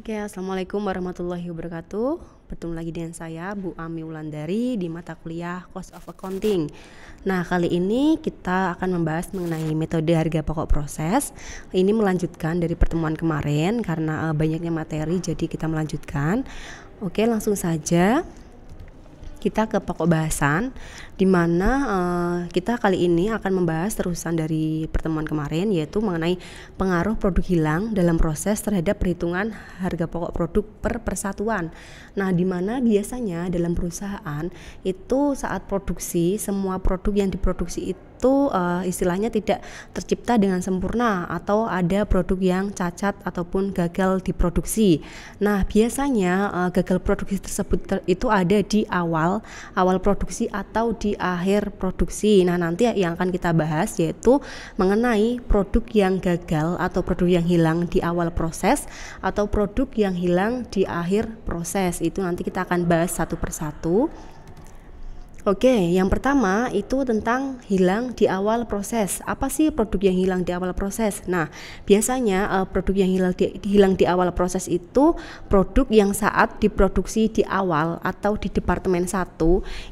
Oke, assalamualaikum warahmatullahi wabarakatuh. Bertemu lagi dengan saya, Bu Ami Wulandari, di mata kuliah Cost of Accounting. Nah, kali ini kita akan membahas mengenai metode harga pokok proses. Ini melanjutkan dari pertemuan kemarin karena banyaknya materi, jadi kita melanjutkan. Oke, langsung saja kita ke pokok bahasan, di mana kita kali ini akan membahas terusan dari pertemuan kemarin, yaitu mengenai pengaruh produk hilang dalam proses terhadap perhitungan harga pokok produk per persatuan. Nah, di mana biasanya dalam perusahaan itu saat produksi, semua produk yang diproduksi itu istilahnya tidak tercipta dengan sempurna atau ada produk yang cacat ataupun gagal diproduksi. Nah, biasanya gagal produksi tersebut itu ada di awal produksi atau di akhir produksi. Nah, nanti yang akan kita bahas yaitu mengenai produk yang gagal atau produk yang hilang di awal proses atau produk yang hilang di akhir proses. Itu nanti kita akan bahas satu persatu. Oke, yang pertama itu tentang hilang di awal proses. Apa sih produk yang hilang di awal proses? Nah, biasanya produk yang hilang di awal proses itu produk yang saat diproduksi di awal atau di departemen 1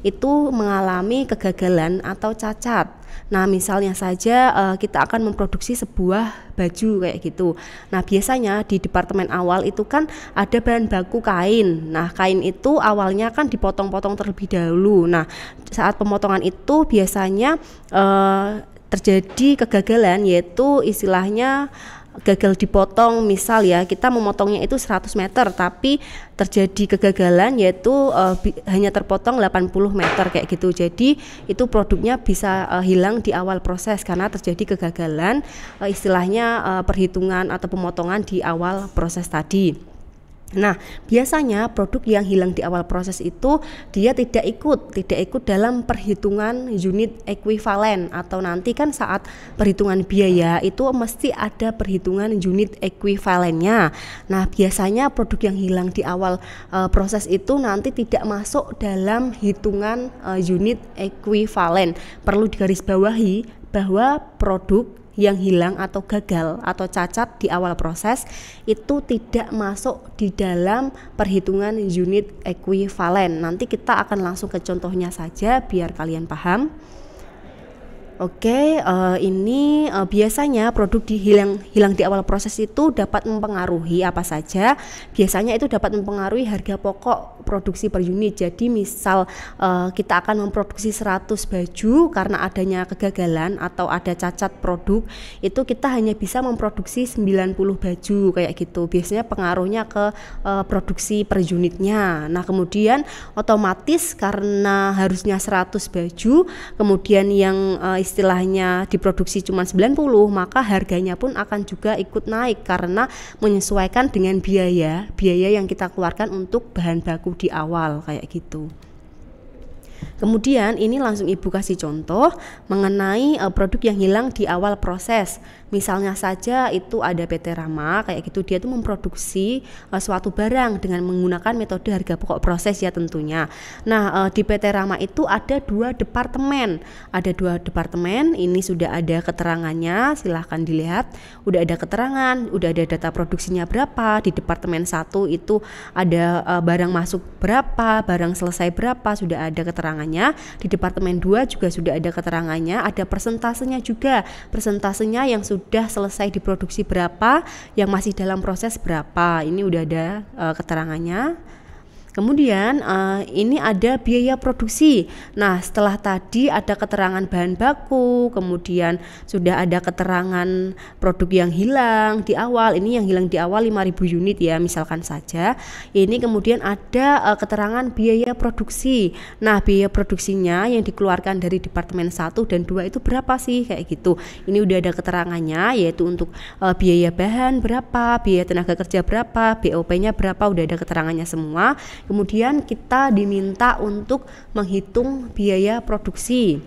itu mengalami kegagalan atau cacat. Nah, misalnya saja kita akan memproduksi sebuah baju kayak gitu. Nah, biasanya di departemen awal itu kan ada bahan baku kain. Nah, kain itu awalnya kan dipotong-potong terlebih dahulu. Nah, saat pemotongan itu biasanya terjadi kegagalan, yaitu istilahnya gagal dipotong. Misal ya, kita memotongnya itu 100 meter tapi terjadi kegagalan, yaitu hanya terpotong 80 meter kayak gitu. Jadi itu produknya bisa hilang di awal proses karena terjadi kegagalan istilahnya perhitungan atau pemotongan di awal proses tadi. Nah, biasanya produk yang hilang di awal proses itu dia tidak ikut dalam perhitungan unit ekuivalen, atau nanti kan saat perhitungan biaya itu mesti ada perhitungan unit ekuivalennya. Nah, biasanya produk yang hilang di awal proses itu nanti tidak masuk dalam hitungan unit ekuivalen. Perlu digarisbawahi bahwa produk yang hilang atau gagal atau cacat di awal proses itu tidak masuk di dalam perhitungan unit ekuivalen. Nanti kita akan langsung ke contohnya saja biar kalian paham. Oke, ini biasanya produk hilang di awal proses itu dapat mempengaruhi apa saja. Biasanya itu dapat mempengaruhi harga pokok produksi per unit. Jadi misal kita akan memproduksi 100 baju, karena adanya kegagalan atau ada cacat produk, itu kita hanya bisa memproduksi 90 baju kayak gitu. Biasanya pengaruhnya ke produksi per unitnya. Nah, kemudian otomatis karena harusnya 100 baju, kemudian yang istilahnya diproduksi cuma 90, maka harganya pun akan juga ikut naik karena menyesuaikan dengan biaya yang kita keluarkan untuk bahan baku di awal kayak gitu. Kemudian ini langsung Ibu kasih contoh mengenai produk yang hilang di awal proses. Misalnya saja itu ada PT Rama kayak gitu, dia tuh memproduksi suatu barang dengan menggunakan metode harga pokok proses ya tentunya. Nah, di PT Rama itu ada dua departemen. Ini sudah ada keterangannya, silahkan dilihat. Udah ada keterangan, udah ada data produksinya berapa. Di departemen 1 itu ada barang masuk berapa, barang selesai berapa, sudah ada keterangannya. Di departemen 2 juga sudah ada keterangannya, ada persentasenya juga. Persentasenya yang sudah selesai diproduksi berapa, yang masih dalam proses berapa. Ini udah ada keterangannya. Kemudian ini ada biaya produksi. Nah, setelah tadi ada keterangan bahan baku, kemudian sudah ada keterangan produk yang hilang di awal. Ini yang hilang di awal 5.000 unit ya, misalkan saja. Ini kemudian ada keterangan biaya produksi. Nah, biaya produksinya yang dikeluarkan dari departemen 1 dan 2 itu berapa sih kayak gitu. Ini udah ada keterangannya, yaitu untuk biaya bahan berapa, biaya tenaga kerja berapa, BOP-nya berapa, udah ada keterangannya semua. Kemudian kita diminta untuk menghitung biaya produksi.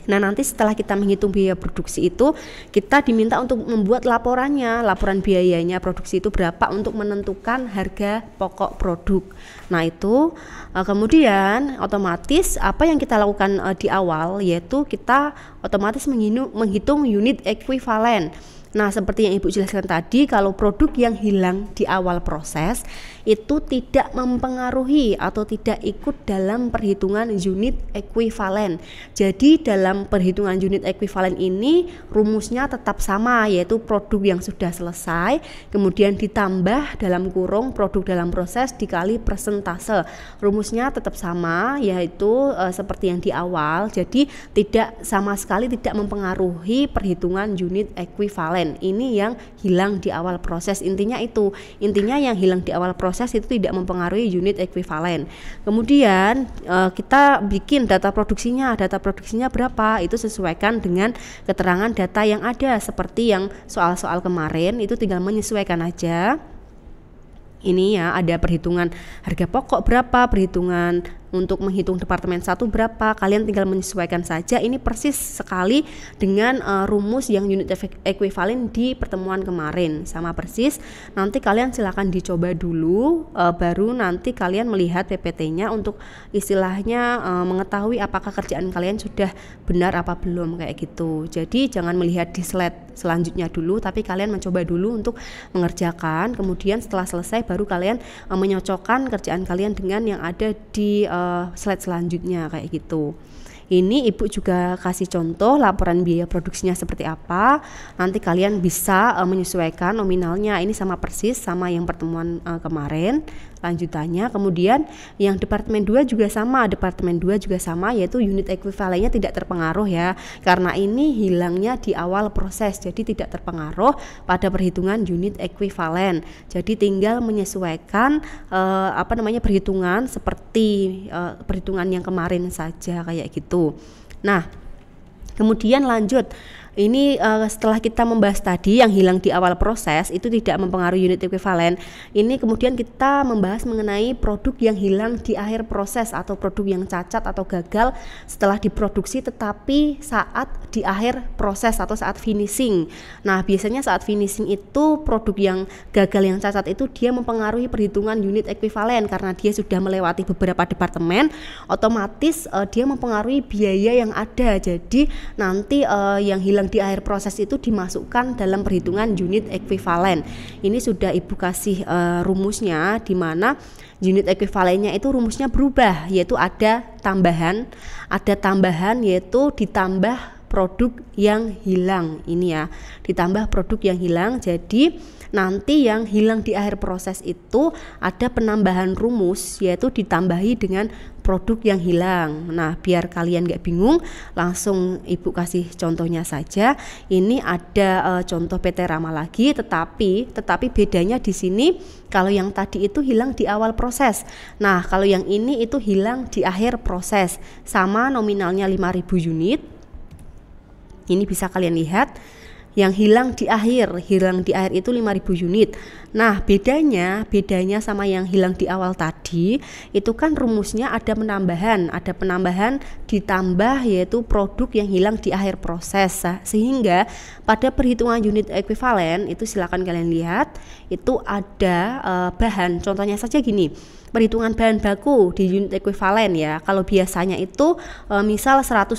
Nah, nanti setelah kita menghitung biaya produksi itu, kita diminta untuk membuat laporannya, laporan biayanya produksi itu berapa untuk menentukan harga pokok produk. Nah, itu kemudian otomatis apa yang kita lakukan di awal, yaitu kita otomatis menghitung unit ekuivalen. Nah, seperti yang Ibu jelaskan tadi, kalau produk yang hilang di awal proses itu tidak mempengaruhi atau tidak ikut dalam perhitungan unit ekuivalen. Jadi dalam perhitungan unit ekuivalen ini rumusnya tetap sama, yaitu produk yang sudah selesai kemudian ditambah dalam kurung produk dalam proses dikali persentase. Rumusnya tetap sama, yaitu seperti yang di awal. Jadi tidak sama sekali tidak mempengaruhi perhitungan unit ekuivalen. Ini yang hilang di awal proses. Intinya yang hilang di awal proses itu tidak mempengaruhi unit ekuivalen. Kemudian kita bikin data produksinya berapa, itu sesuaikan dengan keterangan data yang ada. Seperti yang soal-soal kemarin itu tinggal menyesuaikan aja. Ini ya, ada perhitungan harga pokok berapa, perhitungan untuk menghitung departemen 1 berapa, kalian tinggal menyesuaikan saja. Ini persis sekali dengan rumus yang unit ekuivalen di pertemuan kemarin, sama persis. Nanti kalian silakan dicoba dulu, baru nanti kalian melihat PPT-nya untuk istilahnya mengetahui apakah kerjaan kalian sudah benar apa belum, kayak gitu. Jadi jangan melihat di slide selanjutnya dulu, tapi kalian mencoba dulu untuk mengerjakan. Kemudian setelah selesai baru kalian menyocokkan kerjaan kalian dengan yang ada di slide selanjutnya, kayak gitu. Ini Ibu juga kasih contoh laporan biaya produksinya seperti apa. Nanti kalian bisa menyesuaikan nominalnya. Ini sama persis sama yang pertemuan kemarin lanjutannya. Kemudian yang departemen 2 juga sama, yaitu unit ekuivalennya tidak terpengaruh ya, karena ini hilangnya di awal proses, jadi tidak terpengaruh pada perhitungan unit ekuivalen. Jadi tinggal menyesuaikan perhitungan seperti perhitungan yang kemarin saja, kayak gitu. Nah, kemudian lanjut. Ini setelah kita membahas tadi yang hilang di awal proses itu tidak mempengaruhi unit ekuivalen. Ini kemudian kita membahas mengenai produk yang hilang di akhir proses atau produk yang cacat atau gagal setelah diproduksi tetapi saat di akhir proses atau saat finishing. Nah, biasanya saat finishing itu produk yang gagal yang cacat itu dia mempengaruhi perhitungan unit ekuivalen karena dia sudah melewati beberapa departemen, otomatis dia mempengaruhi biaya yang ada. Jadi nanti yang hilang di akhir proses itu dimasukkan dalam perhitungan unit ekuivalen. Ini sudah Ibu kasih rumusnya, di mana unit ekuivalennya itu rumusnya berubah, yaitu ada tambahan yaitu ditambah produk yang hilang. Ini ya, ditambah produk yang hilang. Jadi nanti yang hilang di akhir proses itu ada penambahan rumus, yaitu ditambahi dengan produk yang hilang. Nah, biar kalian gak bingung, langsung Ibu kasih contohnya saja. Ini ada contoh PT Rama lagi, tetapi bedanya di sini kalau yang tadi itu hilang di awal proses. Nah, kalau yang ini itu hilang di akhir proses. Sama nominalnya 5.000 unit. Ini bisa kalian lihat. Yang hilang di akhir itu 5.000 unit. Nah, bedanya sama yang hilang di awal tadi itu kan rumusnya ada penambahan ditambah yaitu produk yang hilang di akhir proses. Sehingga pada perhitungan unit ekuivalen itu silakan kalian lihat itu ada bahan. Contohnya saja gini. Perhitungan bahan baku di unit ekuivalen ya. Kalau biasanya itu misal 100.000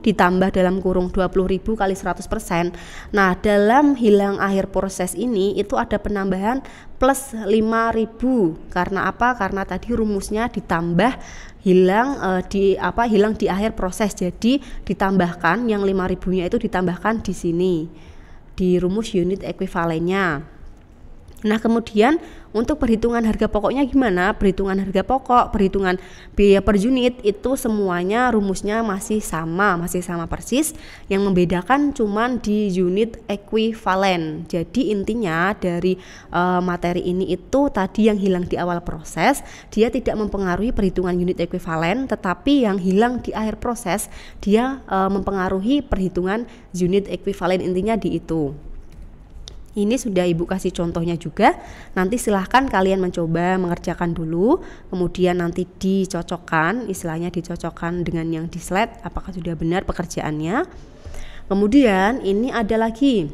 ditambah dalam kurung 20.000 kali 100%. Nah, dalam hilang akhir proses ini itu ada penambahan plus 5.000. Karena apa? Karena tadi rumusnya ditambah hilang di akhir proses. Jadi ditambahkan yang 5.000-nya itu ditambahkan di sini di rumus unit ekuivalennya. Nah, kemudian untuk perhitungan harga pokoknya gimana? Perhitungan harga pokok, perhitungan biaya per unit itu semuanya rumusnya masih sama persis. Yang membedakan cuman di unit ekuivalen. Jadi intinya dari materi ini itu tadi yang hilang di awal proses, dia tidak mempengaruhi perhitungan unit ekuivalen, tetapi yang hilang di akhir proses dia mempengaruhi perhitungan unit ekuivalen. Intinya di itu. Ini sudah Ibu kasih contohnya juga. Nanti silahkan kalian mencoba mengerjakan dulu, kemudian nanti dicocokkan, istilahnya dicocokkan dengan yang di slide apakah sudah benar pekerjaannya. Kemudian ini ada lagi,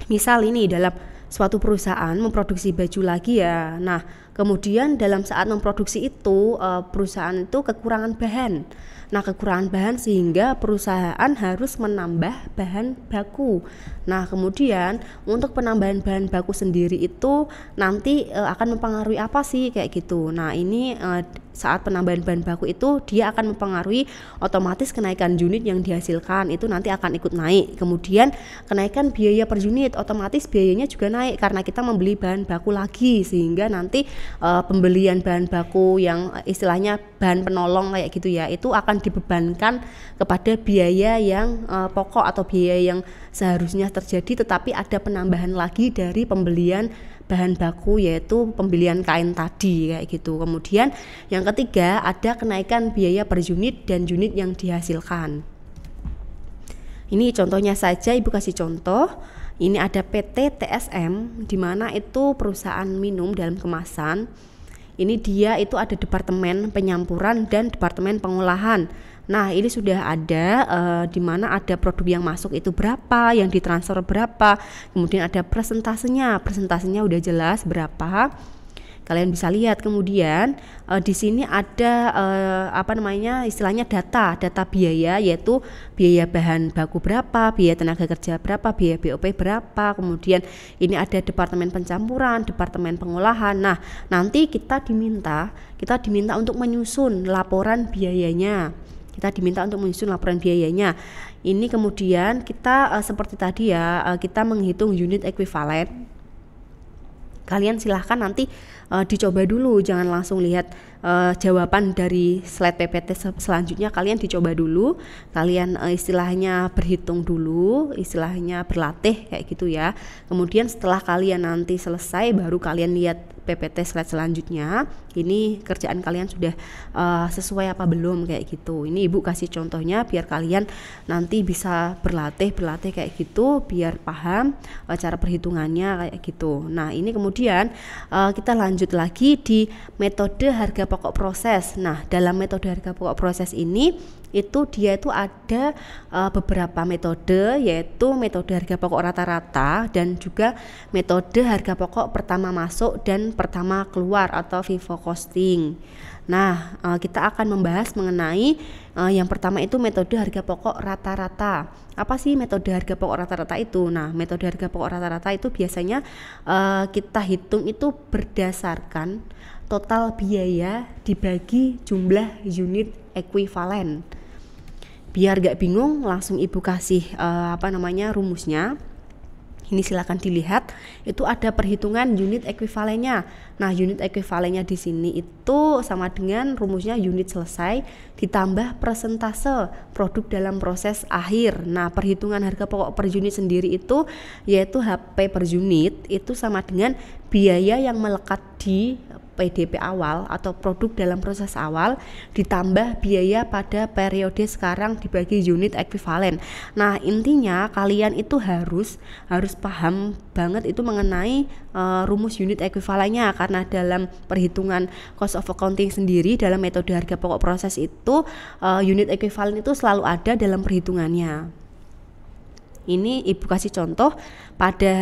misal ini dalam suatu perusahaan memproduksi baju lagi ya. Nah, Kemudian dalam saat memproduksi itu perusahaan itu kekurangan bahan. Nah, kekurangan bahan sehingga perusahaan harus menambah bahan baku. Nah, kemudian untuk penambahan bahan baku sendiri itu nanti akan mempengaruhi apa sih kayak gitu. Nah, ini saat penambahan bahan baku itu dia akan mempengaruhi otomatis kenaikan unit yang dihasilkan itu nanti akan ikut naik. Kemudian kenaikan biaya per unit otomatis biayanya juga naik karena kita membeli bahan baku lagi, sehingga nanti pembelian bahan baku yang istilahnya bahan penolong kayak gitu ya, itu akan dibebankan kepada biaya yang pokok atau biaya yang seharusnya terjadi, tetapi ada penambahan lagi dari pembelian bahan baku, yaitu pembelian kain tadi kayak gitu. Kemudian yang ketiga ada kenaikan biaya per unit dan unit yang dihasilkan. Ini contohnya saja, Ibu kasih contoh. Ini ada PT TSM, di mana itu perusahaan minum dalam kemasan. Ini dia itu ada departemen penyampuran dan departemen pengolahan. Nah, ini sudah ada di mana ada produk yang masuk itu berapa, yang ditransfer berapa. Kemudian ada presentasenya udah jelas berapa. Kalian bisa lihat. Kemudian di sini ada istilahnya data biaya, yaitu biaya bahan baku berapa, biaya tenaga kerja berapa, biaya BOP berapa. Kemudian ini ada departemen pencampuran, departemen pengolahan. Nah, nanti kita diminta untuk menyusun laporan biayanya. Ini kemudian kita seperti tadi ya, kita menghitung unit ekuivalen. Kalian silahkan nanti dicoba dulu, jangan langsung lihat jawaban dari slide PPT selanjutnya. Kalian dicoba dulu, kalian istilahnya berhitung dulu, istilahnya berlatih kayak gitu ya. Kemudian setelah kalian nanti selesai, baru kalian lihat PPT slide selanjutnya. Ini kerjaan kalian sudah sesuai apa belum kayak gitu. Ini Ibu kasih contohnya biar kalian nanti bisa berlatih kayak gitu, biar paham cara perhitungannya kayak gitu. Nah, ini kemudian kita lanjut lagi di metode harga pokok proses. Nah, dalam metode harga pokok proses ini dia itu ada beberapa metode, yaitu metode harga pokok rata-rata dan juga metode harga pokok pertama masuk dan pertama keluar atau FIFO costing. Nah, kita akan membahas mengenai yang pertama itu metode harga pokok rata-rata. Apa sih metode harga pokok rata-rata itu? Nah, metode harga pokok rata-rata itu biasanya kita hitung itu berdasarkan total biaya dibagi jumlah unit ekuivalen. Biar gak bingung, langsung Ibu kasih rumusnya. Ini silakan dilihat, itu ada perhitungan unit ekuivalennya. Nah, unit ekuivalennya di sini itu sama dengan rumusnya unit selesai ditambah persentase produk dalam proses akhir. Nah, perhitungan harga pokok per unit sendiri itu yaitu HP per unit itu sama dengan biaya yang melekat di PDP awal atau produk dalam proses awal ditambah biaya pada periode sekarang dibagi unit ekuivalen. Nah, intinya kalian itu harus paham banget itu mengenai rumus unit ekuivalennya, karena dalam perhitungan cost of accounting sendiri dalam metode harga pokok proses itu unit ekuivalen itu selalu ada dalam perhitungannya. Ini Ibu kasih contoh pada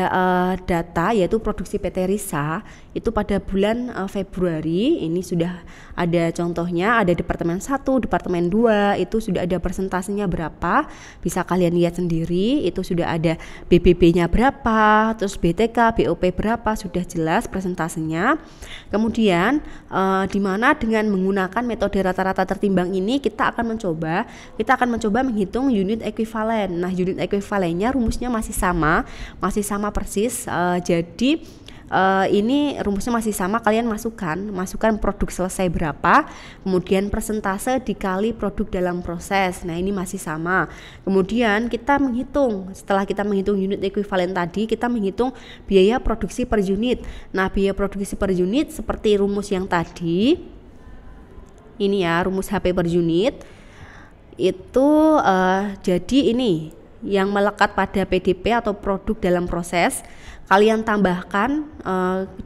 data yaitu produksi PT Risa itu pada bulan Februari. Ini sudah ada contohnya, ada departemen 1, departemen 2 itu sudah ada persentasenya berapa, bisa kalian lihat sendiri. Itu sudah ada BBB-nya berapa, terus BTK, BOP berapa, sudah jelas persentasenya. Kemudian di mana dengan menggunakan metode rata-rata tertimbang ini kita akan mencoba menghitung unit ekuivalen. Nah, unit ekuivalennya rumusnya masih sama persis. Jadi ini rumusnya masih sama, kalian masukkan produk selesai berapa, kemudian persentase dikali produk dalam proses. Nah, ini masih sama. Kemudian kita menghitung, setelah kita menghitung unit ekuivalen tadi, kita menghitung biaya produksi per unit. Nah, biaya produksi per unit seperti rumus yang tadi ini ya, rumus HP per unit itu jadi ini yang melekat pada PDP atau produk dalam proses. kalian tambahkan,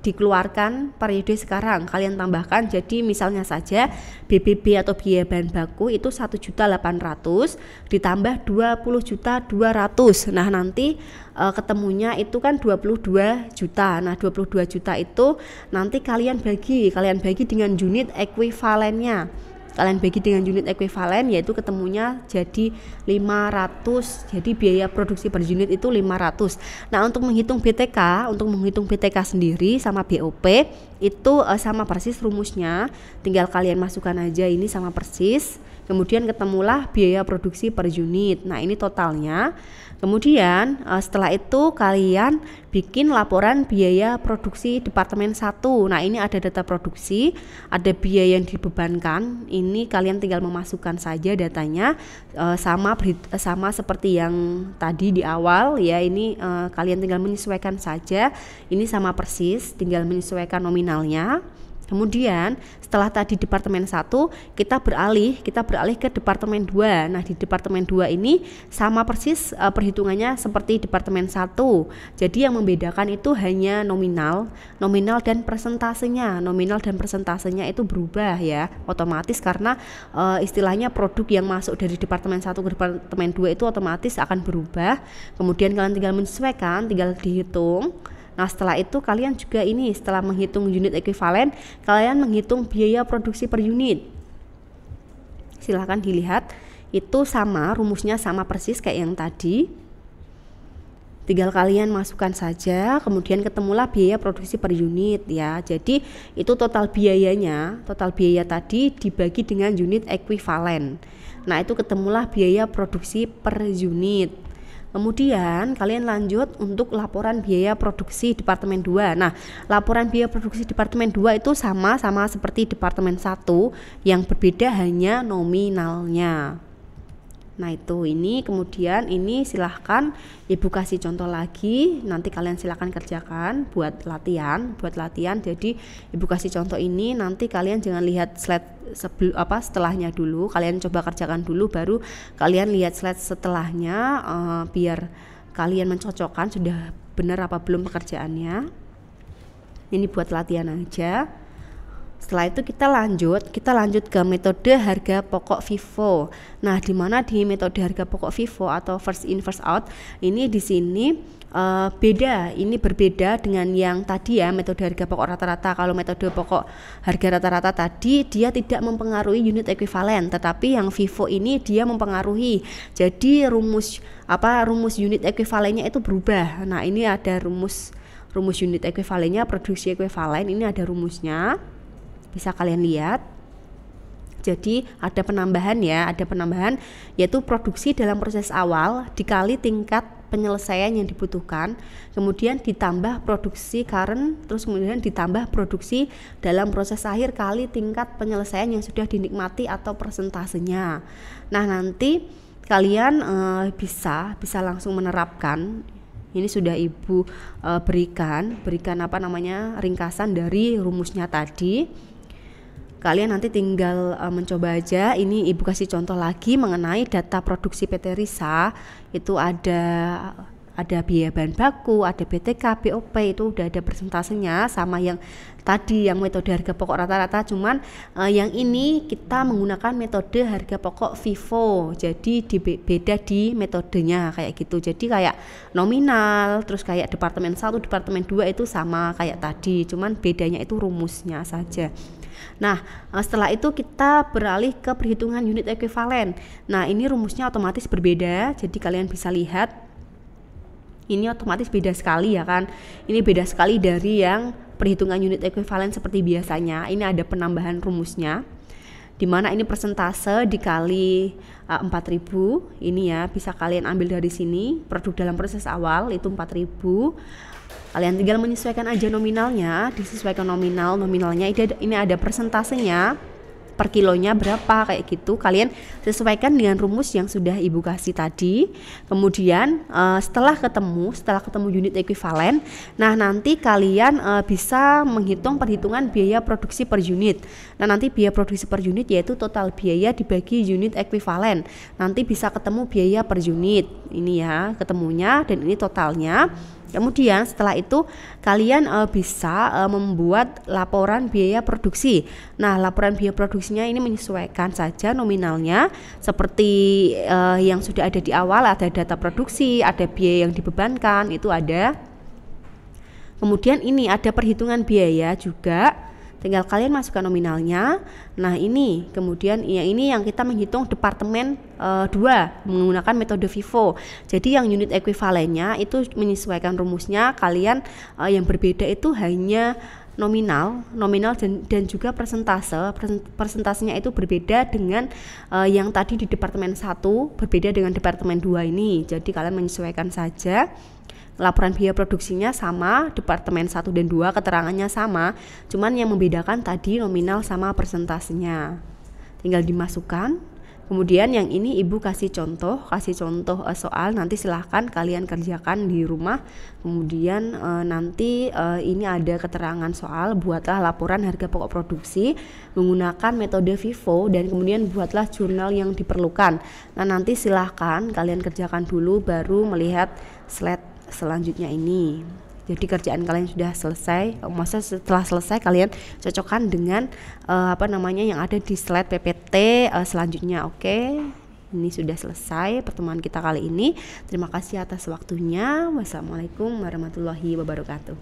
dikeluarkan periode sekarang, kalian tambahkan. Jadi misalnya saja BBB atau biaya bahan baku itu 1.800.000 ditambah 20.200.000. Nah nanti ketemunya itu kan 22 juta. Nah 22 juta itu nanti kalian bagi dengan unit ekuivalennya. Kalian bagi dengan unit ekuivalen, yaitu ketemunya jadi 500. Jadi biaya produksi per unit itu 500. Nah untuk menghitung BTK sendiri sama BOP itu sama persis rumusnya, tinggal kalian masukkan aja ini sama persis. Kemudian ketemulah biaya produksi per unit. Nah ini totalnya. Kemudian setelah itu kalian bikin laporan biaya produksi Departemen 1. Nah ini ada data produksi, ada biaya yang dibebankan. Ini kalian tinggal memasukkan saja datanya, sama seperti yang tadi di awal ya. Ini kalian tinggal menyesuaikan saja. Ini sama persis, tinggal menyesuaikan nominalnya. Kemudian setelah tadi Departemen 1 kita beralih ke Departemen 2. Nah di Departemen 2 ini sama persis perhitungannya seperti Departemen 1. Jadi yang membedakan itu hanya nominal dan persentasenya. Nominal dan persentasenya itu berubah ya, otomatis karena istilahnya produk yang masuk dari Departemen 1 ke Departemen 2 itu otomatis akan berubah. Kemudian kalian tinggal menyesuaikan, tinggal dihitung. Nah setelah itu kalian juga ini setelah menghitung unit ekuivalen, kalian menghitung biaya produksi per unit. Silahkan dilihat, itu sama, rumusnya sama persis kayak yang tadi. Tinggal kalian masukkan saja, kemudian ketemulah biaya produksi per unit ya. Jadi itu total biaya tadi dibagi dengan unit ekuivalen. Nah itu ketemulah biaya produksi per unit. Kemudian kalian lanjut untuk laporan biaya produksi Departemen 2. Nah, laporan biaya produksi Departemen 2 itu sama seperti Departemen 1, yang berbeda hanya nominalnya. Nah itu ini, kemudian ini silahkan ibu kasih contoh lagi, nanti kalian silahkan kerjakan buat latihan. Jadi ibu kasih contoh ini, nanti kalian jangan lihat slide setelahnya dulu, kalian coba kerjakan dulu baru kalian lihat slide setelahnya, biar kalian mencocokkan sudah benar apa belum pekerjaannya. Ini buat latihan aja. Setelah itu kita lanjut ke metode harga pokok FIFO. Nah, di mana di metode harga pokok FIFO atau first in first out ini di sini berbeda dengan yang tadi ya, metode harga pokok rata-rata. Kalau metode pokok harga rata-rata tadi dia tidak mempengaruhi unit ekuivalen, tetapi yang FIFO ini dia mempengaruhi. Jadi rumus unit ekuivalennya itu berubah. Nah, ini ada rumus unit ekuivalennya, produksi ekuivalen, ini ada rumusnya. Bisa kalian lihat. Jadi ada penambahan yaitu produksi dalam proses awal dikali tingkat penyelesaian yang dibutuhkan, kemudian ditambah produksi current, terus kemudian ditambah produksi dalam proses akhir kali tingkat penyelesaian yang sudah dinikmati atau persentasenya. Nah nanti kalian bisa langsung menerapkan. Ini sudah ibu berikan ringkasan dari rumusnya tadi. Kalian nanti tinggal mencoba aja. Ini ibu kasih contoh lagi mengenai data produksi PT Risa. Itu ada biaya bahan baku, ada BTK, BOP, itu udah ada persentasenya sama yang tadi yang metode harga pokok rata-rata. Cuman yang ini kita menggunakan metode harga pokok FIFO. Jadi beda di metodenya kayak gitu. Jadi kayak nominal, terus kayak Departemen 1, Departemen 2 itu sama kayak tadi. Cuman bedanya itu rumusnya saja. Nah setelah itu kita beralih ke perhitungan unit ekuivalen. Nah ini rumusnya otomatis berbeda, jadi kalian bisa lihat ini otomatis beda sekali ya kan. Ini beda sekali dari yang perhitungan unit ekuivalen seperti biasanya. Ini ada penambahan rumusnya, dimana ini persentase dikali 4.000. Ini ya bisa kalian ambil dari sini, produk dalam proses awal itu 4.000. Kalian tinggal menyesuaikan aja nominalnya, disesuaikan nominalnya. Ini ada persentasenya per kilonya berapa kayak gitu. Kalian sesuaikan dengan rumus yang sudah ibu kasih tadi. Kemudian setelah ketemu unit ekuivalen, nah nanti kalian bisa menghitung perhitungan biaya produksi per unit. Nah nanti biaya produksi per unit yaitu total biaya dibagi unit ekuivalen. Nanti bisa ketemu biaya per unit. Ini ya ketemunya, dan ini totalnya. Kemudian setelah itu kalian bisa membuat laporan biaya produksi. Nah, laporan biaya produksinya ini menyesuaikan saja nominalnya seperti yang sudah ada di awal, ada data produksi, ada biaya yang dibebankan, itu ada. Kemudian ini ada perhitungan biaya juga, tinggal kalian masukkan nominalnya. Nah, ini kemudian ini yang kita menghitung departemen 2 menggunakan metode FIFO. Jadi yang unit ekuivalennya itu menyesuaikan rumusnya. Kalian yang berbeda itu hanya nominal dan juga persentasenya itu berbeda dengan yang tadi di departemen 1 berbeda dengan departemen 2 ini. Jadi kalian menyesuaikan saja. Laporan biaya produksinya sama, departemen 1 dan 2 keterangannya sama, cuman yang membedakan tadi nominal sama persentasenya. Tinggal dimasukkan. Kemudian yang ini ibu kasih contoh soal, nanti silahkan kalian kerjakan di rumah. Kemudian nanti ini ada keterangan soal, buatlah laporan harga pokok produksi menggunakan metode FIFO dan kemudian buatlah jurnal yang diperlukan. Nah, nanti silahkan kalian kerjakan dulu baru melihat slide selanjutnya ini. Jadi kerjaan kalian sudah selesai. Masa setelah selesai kalian cocokkan dengan yang ada di slide PPT selanjutnya. Oke. Ini sudah selesai pertemuan kita kali ini. Terima kasih atas waktunya. Wassalamualaikum warahmatullahi wabarakatuh.